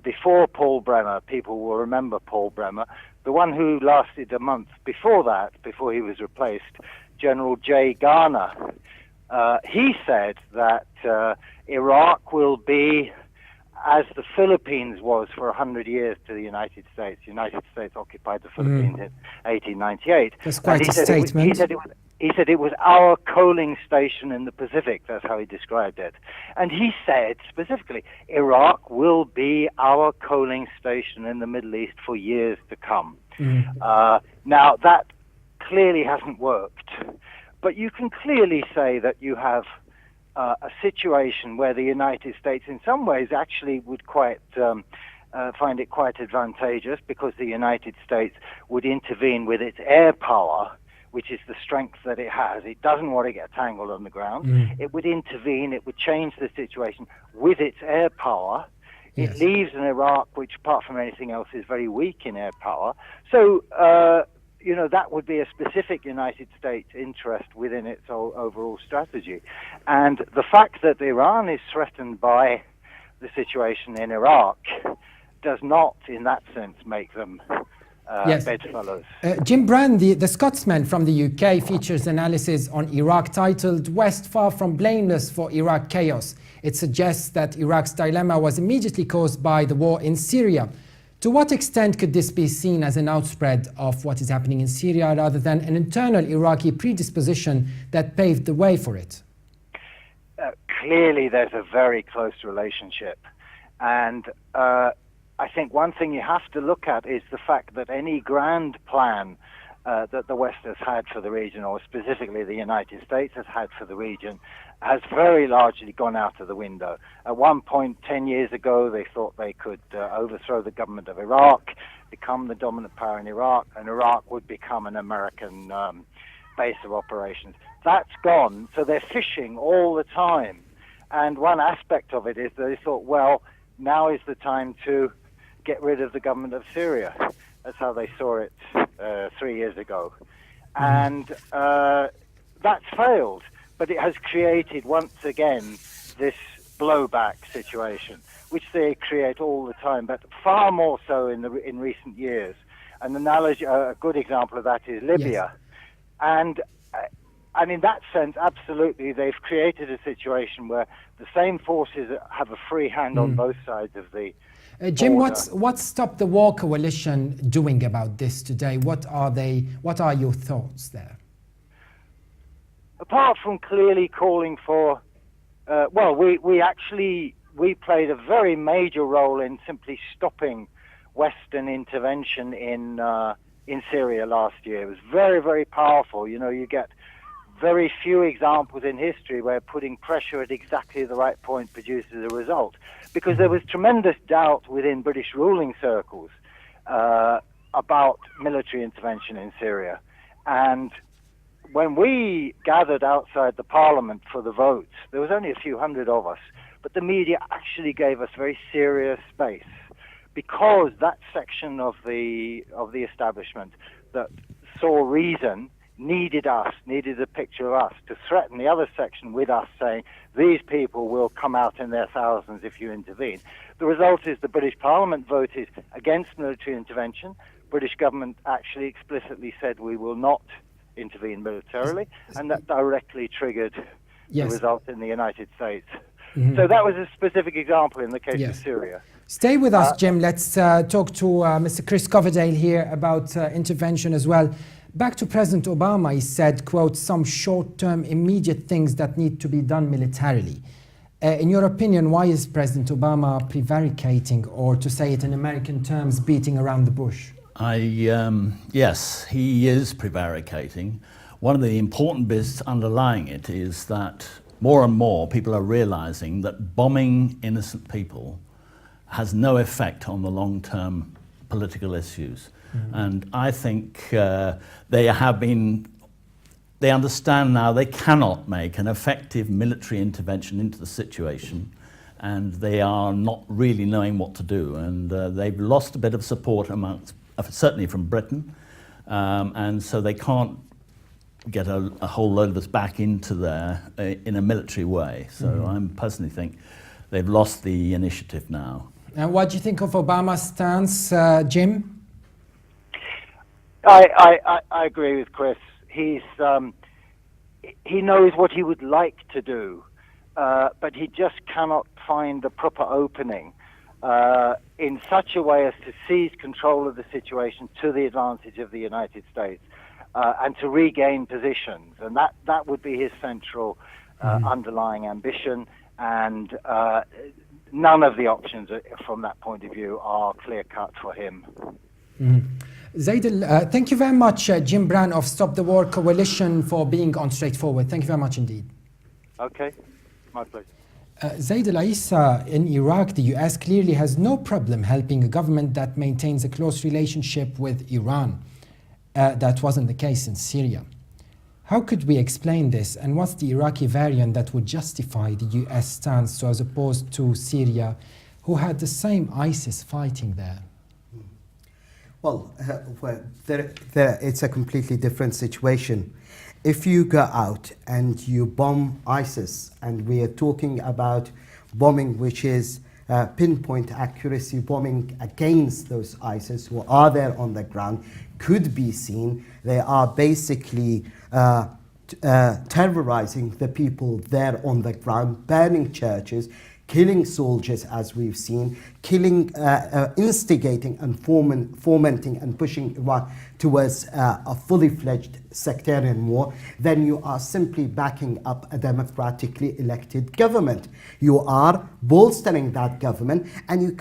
Speaker 6: before Paul Bremer, people will remember Paul Bremer, the one who lasted a month before that, before he was replaced, General J. Garner, he said that Iraq will be as the Philippines was for 100 years to the United States. The United States occupied the Philippines in 1898.
Speaker 1: That's quite a statement.
Speaker 6: He said it was our coaling station in the Pacific. That's how he described it. And he said specifically, Iraq will be our coaling station in the Middle East for years to come. Now, that clearly hasn't worked. But you can clearly say that you have a situation where the United States, in some ways, actually would find it quite advantageous, because the United States would intervene with its air power, which is the strength that it has. It doesn't want to get tangled on the ground. It would intervene, it would change the situation with its air power. It leaves an Iraq which, apart from anything else, is very weak in air power. So, that would be a specific United States interest within its overall strategy. And the fact that Iran is threatened by the situation in Iraq does not, in that sense, make them bedfellows.
Speaker 1: Jim Brand, the Scotsman from the UK, features analysis on Iraq titled "West Far from Blameless for Iraq Chaos." It suggests that Iraq's dilemma was immediately caused by the war in Syria. To what extent could this be seen as an outspread of what is happening in Syria rather than an internal Iraqi predisposition that paved the way for it?
Speaker 6: Clearly, there's a very close relationship. And I think one thing you have to look at is the fact that any grand plan that the West has had for the region, or specifically the United States has had for the region, has very largely gone out of the window. At one point, 10 years ago, they thought they could overthrow the government of Iraq, become the dominant power in Iraq, and Iraq would become an American base of operations. That's gone, so they're fishing all the time. And one aspect of it is that they thought, well, now is the time to get rid of the government of Syria. That's how they saw it 3 years ago. And that's failed. But it has created, once again, this blowback situation, which they create all the time, but far more so in recent years. An analogy, a good example of that is Libya. And in that sense, absolutely, they've created a situation where the same forces have a free hand on both sides of the
Speaker 1: Jim,
Speaker 6: border.
Speaker 1: what's Stop the War coalition doing about this today? What are your thoughts there?
Speaker 6: Apart from clearly calling for, we played a very major role in simply stopping Western intervention in Syria last year. It was very, very powerful. You get very few examples in history where putting pressure at exactly the right point produces a result, because there was tremendous doubt within British ruling circles about military intervention in Syria. And when we gathered outside the parliament for the votes, there was only a few hundred of us, but the media actually gave us very serious space, because that section of the establishment that saw reason needed a picture of us to threaten the other section with us, saying these people will come out in their thousands if you intervene. The result is the British Parliament voted against military intervention. British government actually explicitly said we will not intervene militarily, and that directly triggered the result in the United States. So that was a specific example in the case of Syria.
Speaker 1: Stay with us, Jim. Let's talk to Mr. Chris Coverdale here about intervention as well. Back to President Obama, he said, quote, "some short-term immediate things that need to be done militarily." In your opinion, why is President Obama prevaricating, or to say it in American terms, beating around the bush?
Speaker 4: Yes, he is prevaricating. One of the important bits underlying it is that more and more people are realizing that bombing innocent people has no effect on the long-term political issues. And I think they understand now they cannot make an effective military intervention into the situation, and they are not really knowing what to do. And they've lost a bit of support certainly from Britain, and so they can't get a whole load of us back into there in a military way. So I personally think they've lost the initiative now.
Speaker 1: And what do you think of Obama's stance, Jim?
Speaker 6: I agree with Chris. He knows what he would like to do, but he just cannot find the proper opening in such a way as to seize control of the situation to the advantage of the United States and to regain positions. And that would be his central underlying ambition. And none of the options from that point of view are clear-cut for him.
Speaker 1: Zaidel, thank you very much, Jim Brand of Stop the War Coalition, for being on Straightforward. Thank you very much indeed.
Speaker 6: Okay. My pleasure.
Speaker 1: Zaid al-Issa, in Iraq, the US clearly has no problem helping a government that maintains a close relationship with Iran. That wasn't the case in Syria. How could we explain this, and what's the Iraqi variant that would justify the US stance, so as opposed to Syria, who had the same ISIS fighting there?
Speaker 3: Well, it's a completely different situation. If you go out and you bomb ISIS, and we are talking about bombing which is pinpoint accuracy bombing against those ISIS who are there on the ground, could be seen, they are basically terrorizing the people there on the ground, burning churches, killing soldiers, as we've seen, instigating and fomenting and pushing Iran towards a fully fledged sectarian war, then you are simply backing up a democratically elected government. You are bolstering that government, and you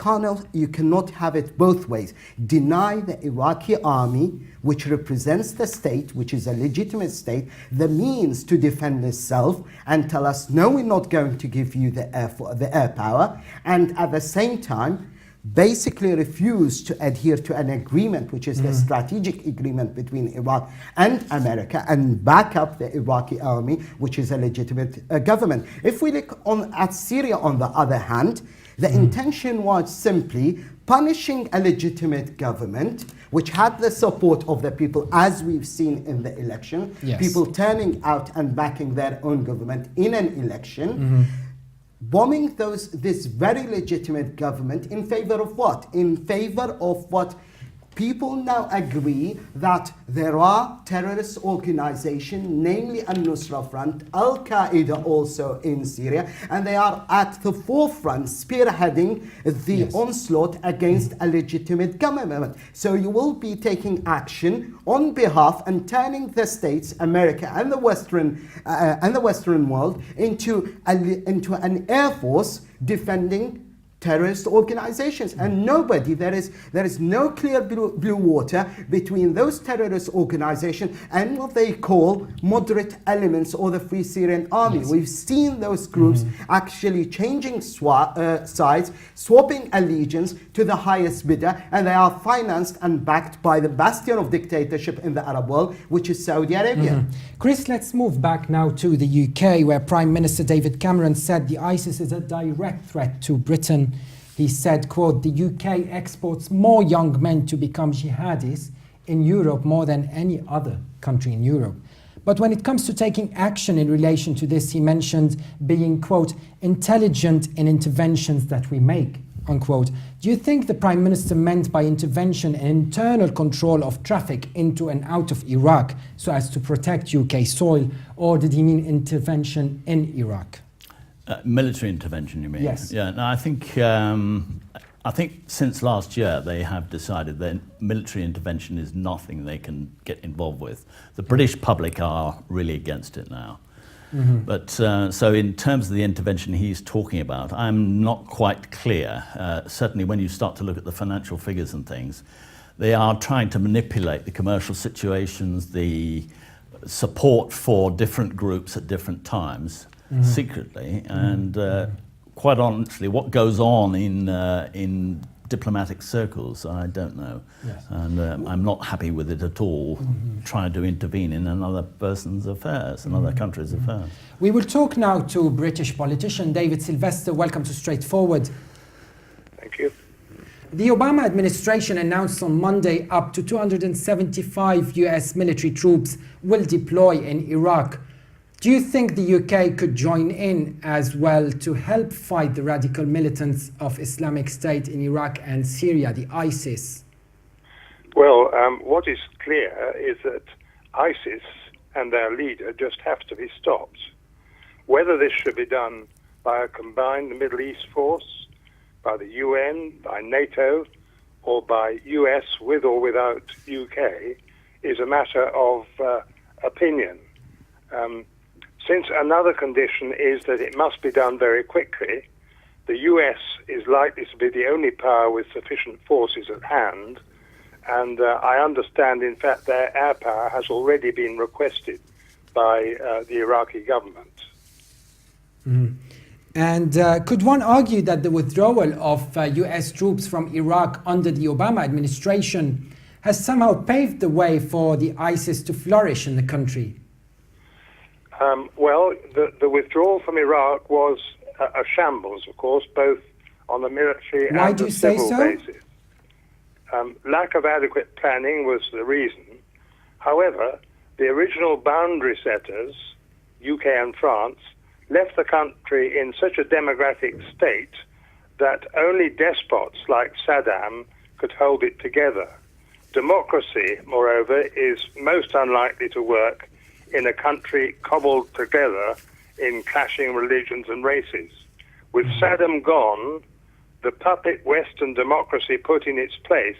Speaker 3: cannot have it both ways. Deny the Iraqi army, which represents the state, which is a legitimate state, the means to defend itself, and tell us, no, we're not going to give you the air power, and at the same time basically refuse to adhere to an agreement, which is the strategic agreement between Iran and America, and back up the Iraqi army, which is a legitimate government. If we look at Syria, on the other hand, the intention was simply punishing a legitimate government which had the support of the people, as we've seen in the election, people turning out and backing their own government in an election, bombing this very legitimate government in favor of what? In favor of what people now agree, that there are terrorist organizations, namely Al-Nusra Front, Al-Qaida also in Syria, and they are at the forefront spearheading the onslaught against a legitimate government. So you will be taking action on behalf and turning the states, America and the Western world, into an air force defending terrorist organizations, and there is no clear blue water between those terrorist organizations and what they call moderate elements or the Free Syrian Army. We've seen those groups actually changing sides, swapping allegiance to the highest bidder, and they are financed and backed by the bastion of dictatorship in the Arab world, which is Saudi Arabia.
Speaker 1: Chris, let's move back now to the UK, where Prime Minister David Cameron said the ISIS is a direct threat to Britain. He said, quote, the UK exports more young men to become jihadis in Europe more than any other country in Europe. But when it comes to taking action in relation to this, he mentioned being, quote, intelligent in interventions that we make, unquote. Do you think the Prime Minister meant by intervention an internal control of traffic into and out of Iraq so as to protect UK soil, or did he mean intervention in Iraq?
Speaker 4: Military intervention, you mean?
Speaker 1: Yes.
Speaker 4: Yeah. No, I think since last year they have decided that military intervention is nothing they can get involved with. The British public are really against it now. But so in terms of the intervention he's talking about, I'm not quite clear. Certainly when you start to look at the financial figures and things, they are trying to manipulate the commercial situations, the support for different groups at different times, secretly, and quite honestly, what goes on in diplomatic circles, I don't know, and I'm not happy with it at all. Trying to intervene in another person's affairs, another country's affairs.
Speaker 1: We will talk now to British politician David Sylvester. Welcome to Straightforward.
Speaker 7: Thank you.
Speaker 1: The Obama administration announced on Monday up to 275 US military troops will deploy in Iraq. Do you think the UK could join in as well to help fight the radical militants of Islamic State in Iraq and Syria, the ISIS?
Speaker 7: Well, what is clear is that ISIS and their leader just have to be stopped. Whether this should be done by a combined Middle East force, by the UN, by NATO, or by US with or without UK is a matter of opinion. Since another condition is that it must be done very quickly, the US is likely to be the only power with sufficient forces at hand, and I understand, in fact, their air power has already been requested by the Iraqi government.
Speaker 1: And could one argue that the withdrawal of US troops from Iraq under the Obama administration has somehow paved the way for the ISIS to flourish in the country?
Speaker 7: Well, the withdrawal from Iraq was a shambles, of course, both on the military and the civil basis. Lack of adequate planning was the reason. However, the original boundary setters, UK and France, left the country in such a democratic state that only despots like Saddam could hold it together. Democracy, moreover, is most unlikely to work in a country cobbled together in clashing religions and races. With Saddam gone, the puppet Western democracy put in its place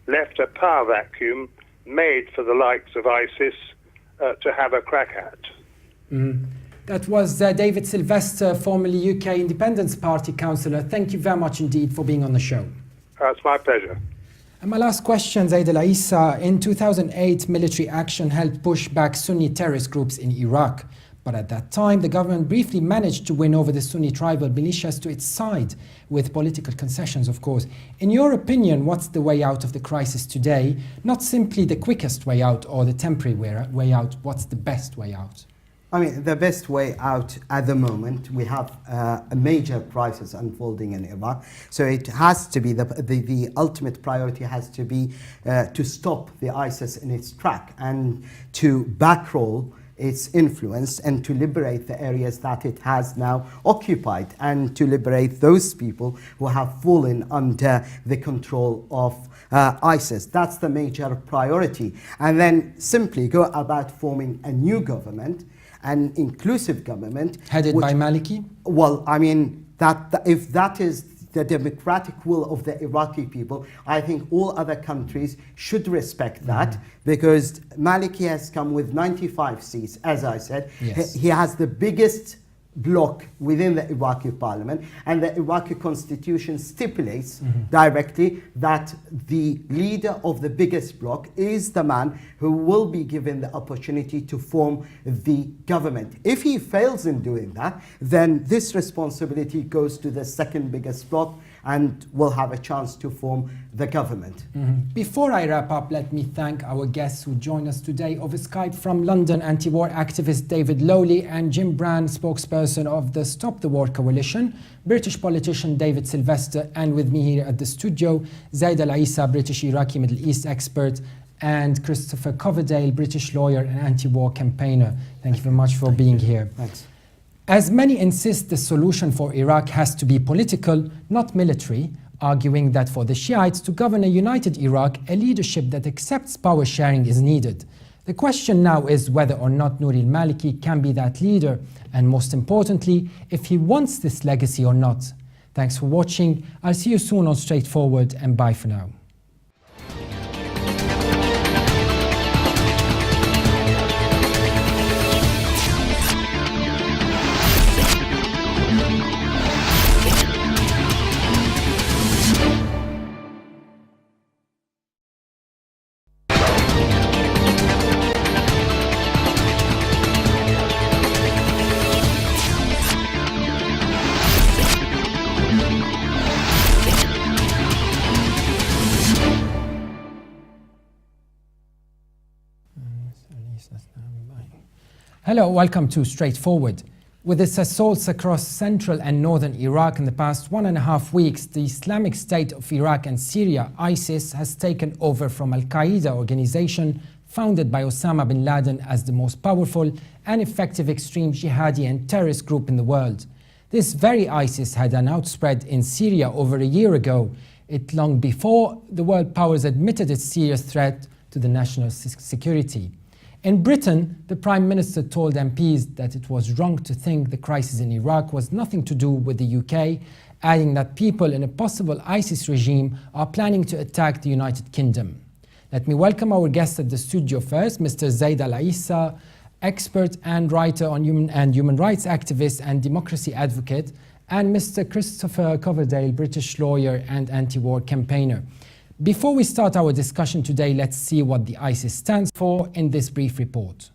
Speaker 7: left a power vacuum made for the likes of ISIS to have a crack at.
Speaker 1: That was David Sylvester, formerly UK Independence Party councillor. Thank you very much indeed for being on the show.
Speaker 7: It's my pleasure.
Speaker 1: And my last question, Zaid Al-Issa. In 2008, military action helped push back Sunni terrorist groups in Iraq. But at that time, the government briefly managed to win over the Sunni tribal militias to its side, with political concessions, of course. In your opinion, what's the way out of the crisis today? Not simply the quickest way out or the temporary way out. What's the best way out?
Speaker 3: I mean, the best way out at the moment, we have a major crisis unfolding in Iraq. So it has to be, the ultimate priority has to be to stop the ISIS in its track and to backroll its influence and to liberate the areas that it has now occupied and to liberate those people who have fallen under the control of ISIS. That's the major priority. And then simply go about forming a new government, an inclusive government.
Speaker 1: Headed by Maliki?
Speaker 3: Well, I mean, if that is the democratic will of the Iraqi people, I think all other countries should respect that, because Maliki has come with 95 seats, as I said.
Speaker 1: Yes.
Speaker 3: He has the biggest bloc within the Iraqi parliament, and the Iraqi constitution stipulates directly that the leader of the biggest bloc is the man who will be given the opportunity to form the government. If he fails in doing that, then this responsibility goes to the second biggest bloc and will have a chance to form the government.
Speaker 1: Before I wrap up, let me thank our guests who join us today over Skype from London, anti-war activist David Lowley and Jim Brand, spokesperson of the Stop the War Coalition, British politician David Sylvester, and with me here at the studio, Zaid Al-Issa, British Iraqi Middle East expert, and Christopher Coverdale, British lawyer and anti-war campaigner. Thank you very much for being here.
Speaker 3: Thanks.
Speaker 1: As many insist, the solution for Iraq has to be political, not military, arguing that for the Shiites to govern a united Iraq, a leadership that accepts power sharing is needed. The question now is whether or not Nouri al-Maliki can be that leader, and most importantly, if he wants this legacy or not. Thanks for watching. I'll see you soon on Straightforward, and bye for now. Hello, welcome to Straightforward. With its assaults across central and northern Iraq in the past 1.5 weeks, the Islamic State of Iraq and Syria, ISIS, has taken over from Al-Qaida organization founded by Osama bin Laden as the most powerful and effective extreme jihadi and terrorist group in the world. This very ISIS had an outspread in Syria over a year ago, long before the world powers admitted its serious threat to the national security. In Britain, the Prime Minister told MPs that it was wrong to think the crisis in Iraq was nothing to do with the UK, adding that people in a possible ISIS regime are planning to attack the United Kingdom. Let me welcome our guest at the studio first, Mr. Zaid Al-Issa, expert and writer on human rights activist and democracy advocate, and Mr. Christopher Coverdale, British lawyer and anti-war campaigner. Before we start our discussion today, let's see what the ISIS stands for in this brief report.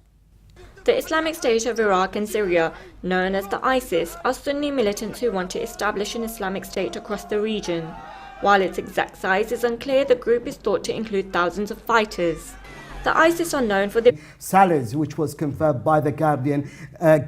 Speaker 2: The Islamic State of Iraq and Syria, known as the ISIS, are Sunni militants who want to establish an Islamic State across the region. While its exact size is unclear, the group is thought to include thousands of fighters. The ISIS are known for their
Speaker 3: salaries, which was confirmed by The Guardian,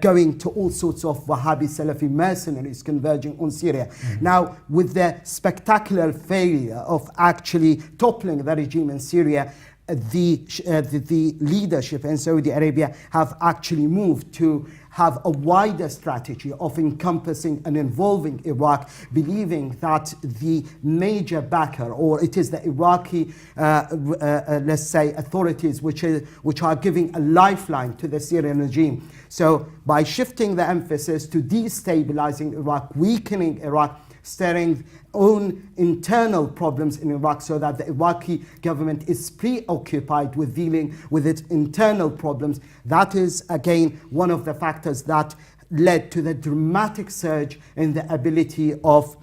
Speaker 3: going to all sorts of Wahhabi Salafi mercenaries converging on Syria. Now, with the spectacular failure of actually toppling the regime in Syria, the leadership in Saudi Arabia have actually moved to have a wider strategy of encompassing and involving Iraq, believing that the major backer, or it is the Iraqi, let's say, authorities which are giving a lifeline to the Syrian regime. So by shifting the emphasis to destabilizing Iraq, weakening Iraq, stirring own internal problems in Iraq, so that the Iraqi government is preoccupied with dealing with its internal problems. That is, again, one of the factors that led to the dramatic surge in the ability of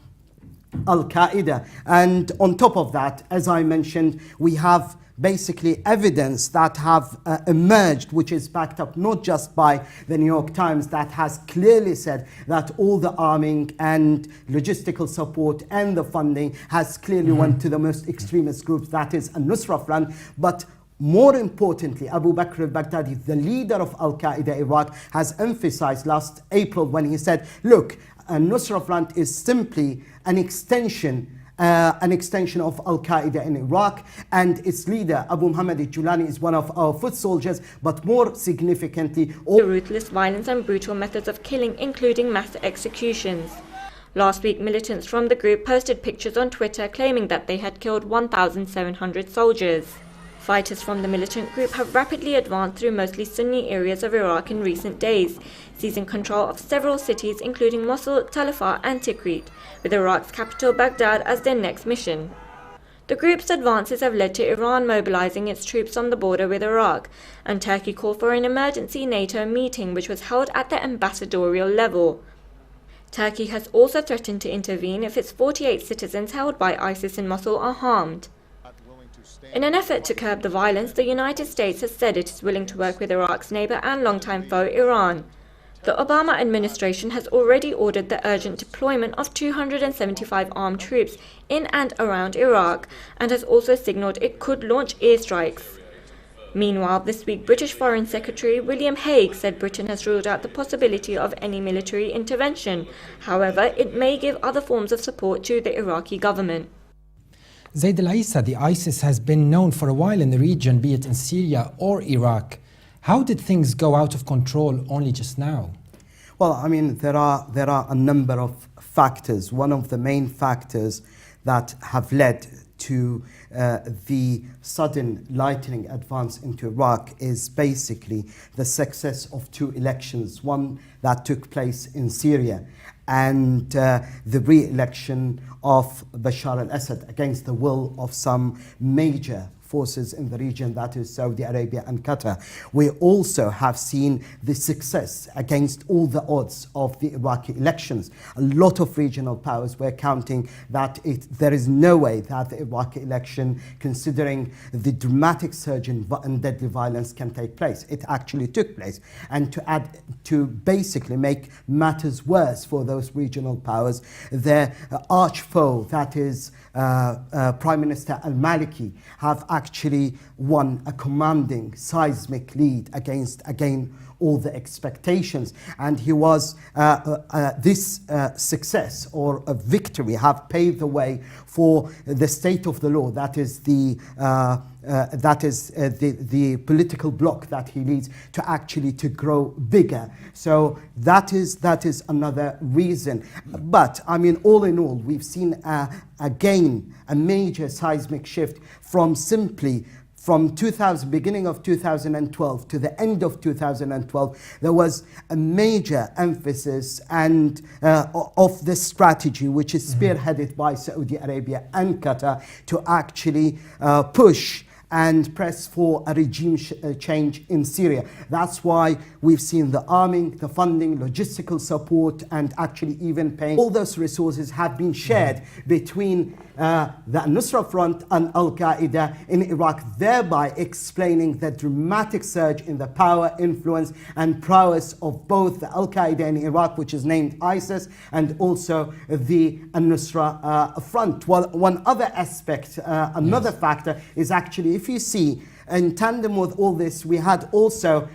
Speaker 3: Al-Qaida. And on top of that, as I mentioned, we have basically evidence that have emerged, which is backed up not just by the New York Times, that has clearly said that all the arming and logistical support and the funding has clearly went to the most extremist groups, that is Al-Nusra Front. But more importantly, Abu Bakr al-Baghdadi, the leader of Al-Qaeda Iraq, has emphasized last April when he said, look, Al-Nusra Front is simply an extension of Al-Qaeda in Iraq, and its leader, Abu Muhammad al-Julani, is one of our foot soldiers, but more significantly,
Speaker 2: the ruthless violence and brutal methods of killing, including mass executions. Last week, militants from the group posted pictures on Twitter claiming that they had killed 1,700 soldiers. Fighters from the militant group have rapidly advanced through mostly Sunni areas of Iraq in recent days, seizing control of several cities including Mosul, Tal Afar and Tikrit, with Iraq's capital Baghdad as their next mission. The group's advances have led to Iran mobilizing its troops on the border with Iraq, and Turkey called for an emergency NATO meeting which was held at the ambassadorial level. Turkey has also threatened to intervene if its 48 citizens held by ISIS in Mosul are harmed. In an effort to curb the violence, the United States has said it is willing to work with Iraq's neighbor and longtime foe, Iran. The Obama administration has already ordered the urgent deployment of 275 armed troops in and around Iraq, and has also signaled it could launch airstrikes. Meanwhile, this week, British Foreign Secretary William Hague said Britain has ruled out the possibility of any military intervention. However, it may give other forms of support to the Iraqi government.
Speaker 1: Zaid al-Issa, the ISIS has been known for a while in the region, be it in Syria or Iraq. How did things go out of control only just now?
Speaker 3: Well, I mean, there are a number of factors. One of the main factors that have led to the sudden lightning advance into Iraq is basically the success of two elections, one that took place in Syria and the re-election of Bashar al-Assad against the will of some major forces in the region, that is Saudi Arabia and Qatar. We also have seen the success against all the odds of the Iraqi elections. A lot of regional powers were counting that there is no way that the Iraqi election, considering the dramatic surge in deadly violence, can take place. It actually took place. And to basically make matters worse for those regional powers, their arch foe, that is Prime Minister al-Maliki, have actually won a commanding seismic lead against, again, all the expectations. And he was, this success or a victory have paved the way for the state of the law, that is the political bloc that he leads, to actually to grow bigger. So that is another reason. But I mean, all in all, we've seen again a major seismic shift from beginning of 2012 to the end of 2012. There was a major emphasis and of this strategy, which is spearheaded by Saudi Arabia and Qatar, to actually push and press for a regime change in Syria. That's why we've seen the arming, the funding, logistical support, and actually even paying. All those resources have been shared between the Nusra Front and Al-Qaida in Iraq, thereby explaining the dramatic surge in the power, influence, and prowess of both the Al-Qaida in Iraq, which is named ISIS, and also the Nusra Front. Well, one other aspect, another factor is actually, if you see, in tandem with all this, we had also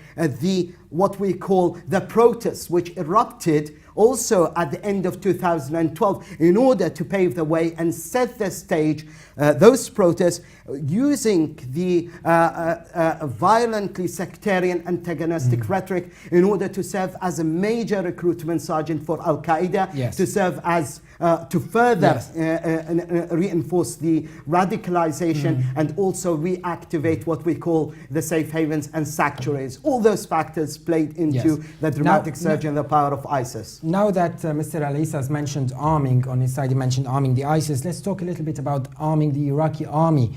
Speaker 3: what we call the protests, which erupted also at the end of 2012 in order to pave the way and set the stage. Those protests using the violently sectarian antagonistic rhetoric in order to serve as a major recruitment sergeant for Al-Qaida, to serve as to further reinforce the radicalization and also reactivate what we call the safe havens and sanctuaries. All those factors played into the dramatic surge in the power of ISIS.
Speaker 1: Now that Mr. Al-Issa has mentioned arming, on his side he mentioned arming the ISIS, let's talk a little bit about arming the Iraqi army.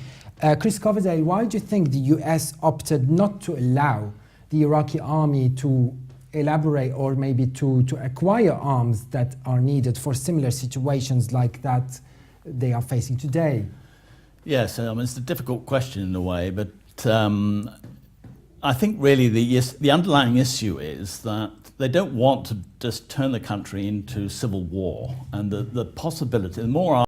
Speaker 1: Chris Coverdale, why do you think the US opted not to allow the Iraqi army to elaborate or maybe to acquire arms that are needed for similar situations like that they are facing today?
Speaker 4: Yes, it's a difficult question in a way, but I think really the underlying issue is that they don't want to just turn the country into civil war, and the possibility, the more